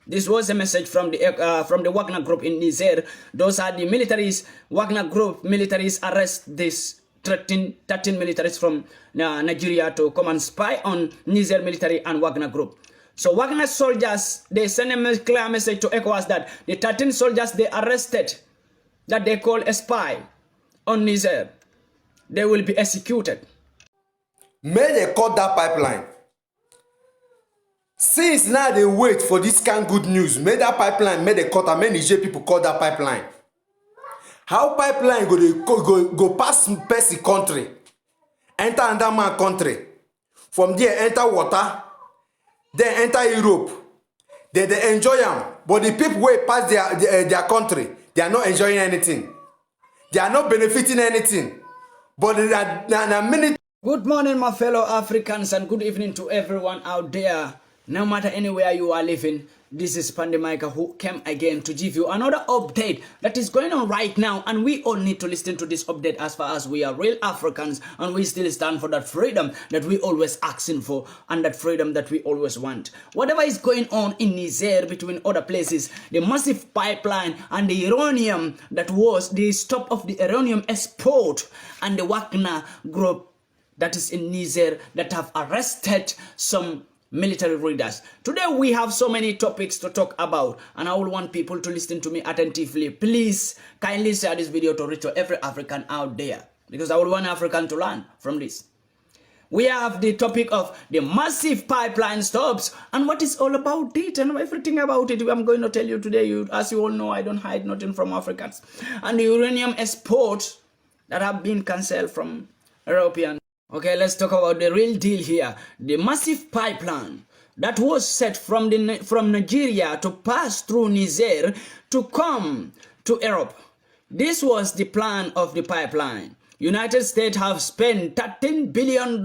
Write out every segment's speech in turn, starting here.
This was a message from the Wagner Group in Niger. Those are the militaries. Wagner Group militaries arrest this 13 militaries from Nigeria to come and spy on Niger military and Wagner Group. So Wagner soldiers, they send a clear message to ECOWAS that the 13 soldiers they arrested, that they call a spy on Niger, they will be executed. May they cut that pipeline. Since now they wait for this kind of good news, may that pipeline, may they cut, and many Niger people cut that pipeline. How pipeline go past Percy country, enter Andaman country, from there enter water, then enter Europe. They enjoy them, but the people who pass their country, they are not enjoying anything. They are not benefiting anything. But there are many. Good morning, my fellow Africans, and good evening to everyone out there. No matter anywhere you are living, this is Pandemica who came again to give you another update that is going on right now, and we all need to listen to this update as far as we are real Africans and we still stand for that freedom that we always asking for and that freedom that we always want. Whatever is going on in Niger between other places, the massive pipeline and the uranium that was the stop of the uranium export and the Wagner Group that is in Niger that have arrested some military leaders. Today we have so many topics to talk about, and I will want people to listen to me attentively. Please kindly share this video to reach every African out there, because I will want African to learn from this. We have the topic of the massive pipeline stops and what is all about it and everything about it. I'm going to tell you today. As you all know, I don't hide nothing from Africans. And the uranium exports that have been cancelled from European. Okay, let's talk about the real deal here. The massive pipeline that was set from Nigeria to pass through Niger to come to Europe. This was the plan of the pipeline. United States have spent $13 billion.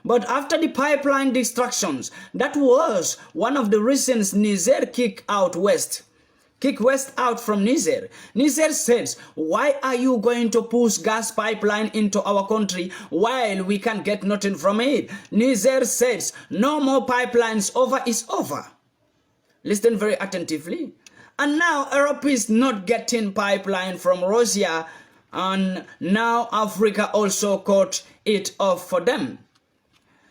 But after the pipeline destructions, that was one of the reasons Niger kicked west out from Niger. Niger says, why are you going to push gas pipeline into our country while we can get nothing from it? Niger says, no more pipelines, over is over. Listen very attentively. And now Europe is not getting pipeline from Russia, and now Africa also cut it off for them.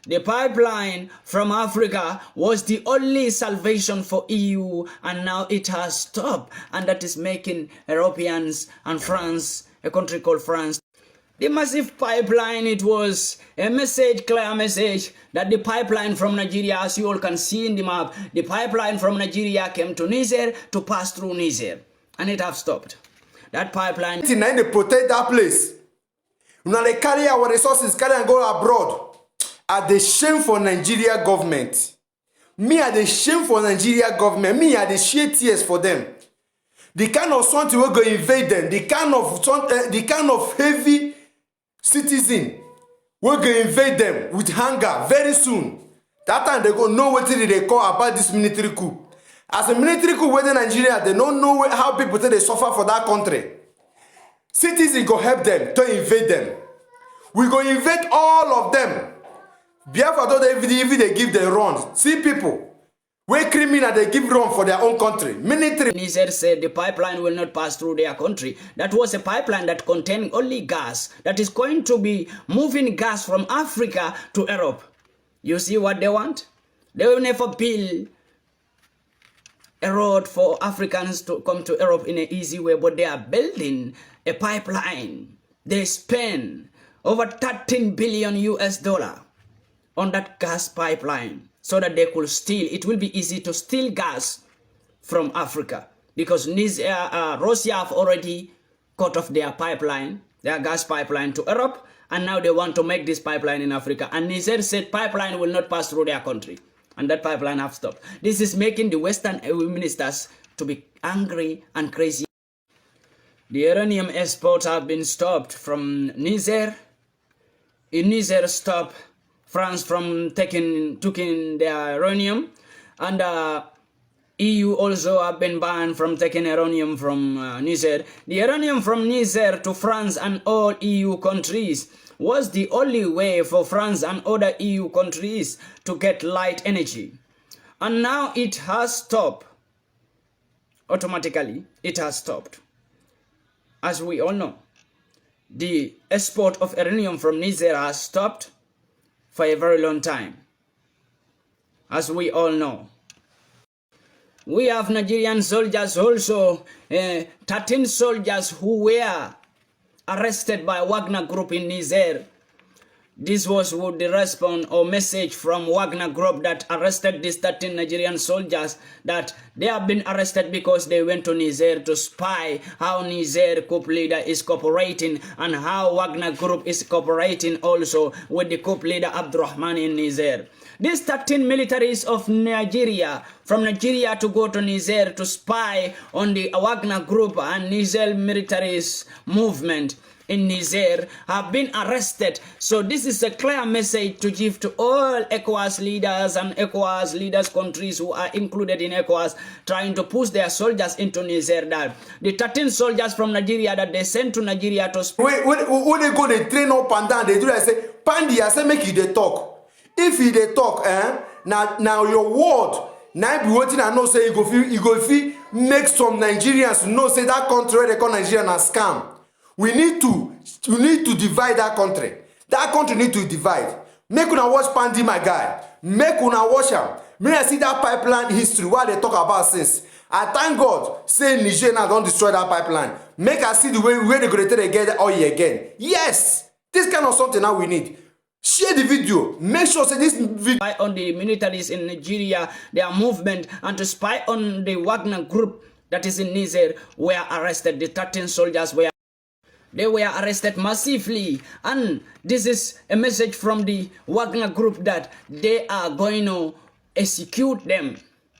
The pipeline from Africa was the only salvation for EU, and now it has stopped, and that is making Europeans and France, a country called France. The massive pipeline, it was a message, clear message, that the pipeline from Nigeria, as you all can see in the map, the pipeline from Nigeria came to Niger to pass through Niger, and it has stopped. That pipeline... They protect that place. Now they carry our resources, carry and go abroad. Are the shame for Nigeria government. Me are the shame for Nigeria government. Me are the shed tears for them. The kind of something we're going to invade them. The kind of heavy citizen we're going to invade them with hunger very soon. That time they go know what they call about this military coup. As a military coup within Nigeria, they don't know how people they suffer for that country. Citizens go help them to invade them. We go invade all of them. Biafra don't even they give them run. See people, where criminal they give run for their own country. Military. Niger said the pipeline will not pass through their country. That was a pipeline that contained only gas, that is going to be moving gas from Africa to Europe. You see what they want? They will never build a road for Africans to come to Europe in an easy way, but they are building a pipeline. They spend over $13 billion on that gas pipeline so that they could steal. It will be easy to steal gas from Africa because Russia have already cut off their pipeline, their gas pipeline to Europe, and now they want to make this pipeline in Africa. And Niger said pipeline will not pass through their country, and that pipeline have stopped. This is making the Western ministers to be angry and crazy. The uranium exports have been stopped from Niger. In Niger stopped France from taking their uranium, and EU also have been banned from taking uranium from Niger. The uranium from Niger to France and all EU countries was the only way for France and other EU countries to get light energy. And now it has stopped. Automatically, it has stopped. As we all know, the export of uranium from Niger has stopped for a very long time. As we all know. We have Nigerian soldiers also, 13 soldiers who were arrested by Wagner Group in Niger. This was the response or message from Wagner Group that arrested these 13 Nigerian soldiers, that they have been arrested because they went to Niger to spy how Niger coup leader is cooperating and how Wagner Group is cooperating also with the coup leader Abdurrahman in Niger. These 13 militaries of Nigeria, from Nigeria to go to Niger to spy on the Wagner Group and Niger militaries movement in Niger, have been arrested. So this is a clear message to give to all ECOWAS leaders and ECOWAS leaders countries who are included in ECOWAS, trying to push their soldiers into Niger, that the 13 soldiers from Nigeria that they sent to Nigeria to when they go, they train up and down, they do, I say, Pandi, I say, make you they talk. If you they talk, now your word, now be waiting and not say you go feel make some Nigerians know say that country where they call Nigerian a scam. We need to divide that country. That country need to divide. Make una watch Pandi, my guy. Make una watch him. May I see that pipeline history what they talk about since. I thank God say Niger now don't destroy that pipeline. Make us see the way they go to get the oil again. Yes, this kind of something now we need. Share the video. Make sure say this video spy on the militaries in Nigeria, their movement, and to spy on the Wagner Group that is in Niger were arrested. The 13 soldiers were arrested massively, and this is a message from the Wagner Group that they are going to execute them.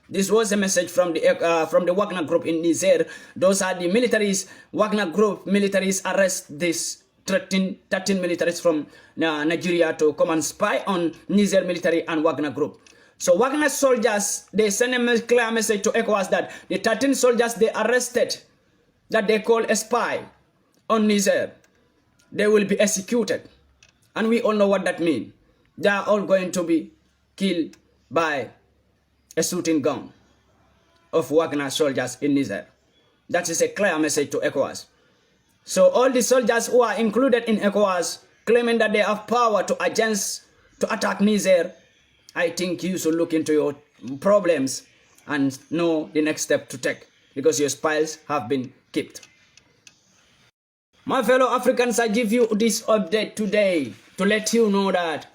This was a message from the Wagner Group in Niger. Those are the militaries. Wagner Group militaries arrest this 13 militaries from Nigeria to come and spy on Niger military and Wagner Group. So Wagner soldiers, they send a clear message to ECOWAS that the 13 soldiers they arrested, that they call a spy on Niger, they will be executed. And we all know what that means. They are all going to be killed by a shooting gun of Wagner soldiers in Niger. That is a clear message to ECOWAS. So all the soldiers who are included in ECOWAS claiming that they have power to attack Niger, I think you should look into your problems and know the next step to take, because your spies have been kept. My fellow Africans, I give you this update today to let you know that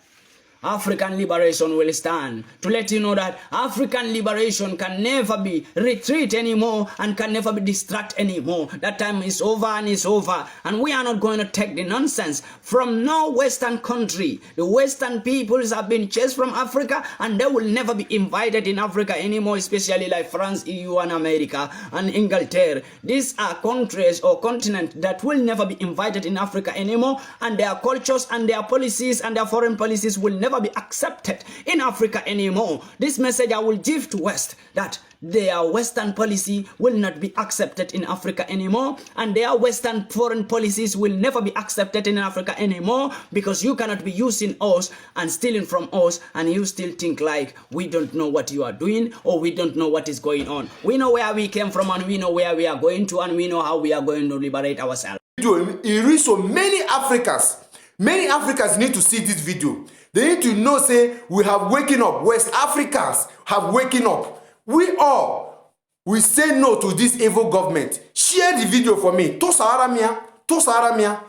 African liberation will stand, to let you know that African liberation can never be retreat anymore and can never be distract anymore. That time is over and is over, and we are not going to take the nonsense from no Western country. The Western peoples have been chased from Africa, and they will never be invited in Africa anymore, especially like France, EU and America and Inglaterra. These are countries or continents that will never be invited in Africa anymore, and their cultures and their policies and their foreign policies will never be accepted in Africa anymore. This message I will give to West, that their Western policy will not be accepted in Africa anymore, and their Western foreign policies will never be accepted in Africa anymore, because you cannot be using us and stealing from us, and you still think like we don't know what you are doing or we don't know what is going on. We know where we came from, and we know where we are going to, and we know how we are going to liberate ourselves. It reached so many Africans. Many Africans need to see this video. They need to know, say, we have waken up. West Africans have waken up. We all, we say no to this evil government. Share the video for me. To Saharamia.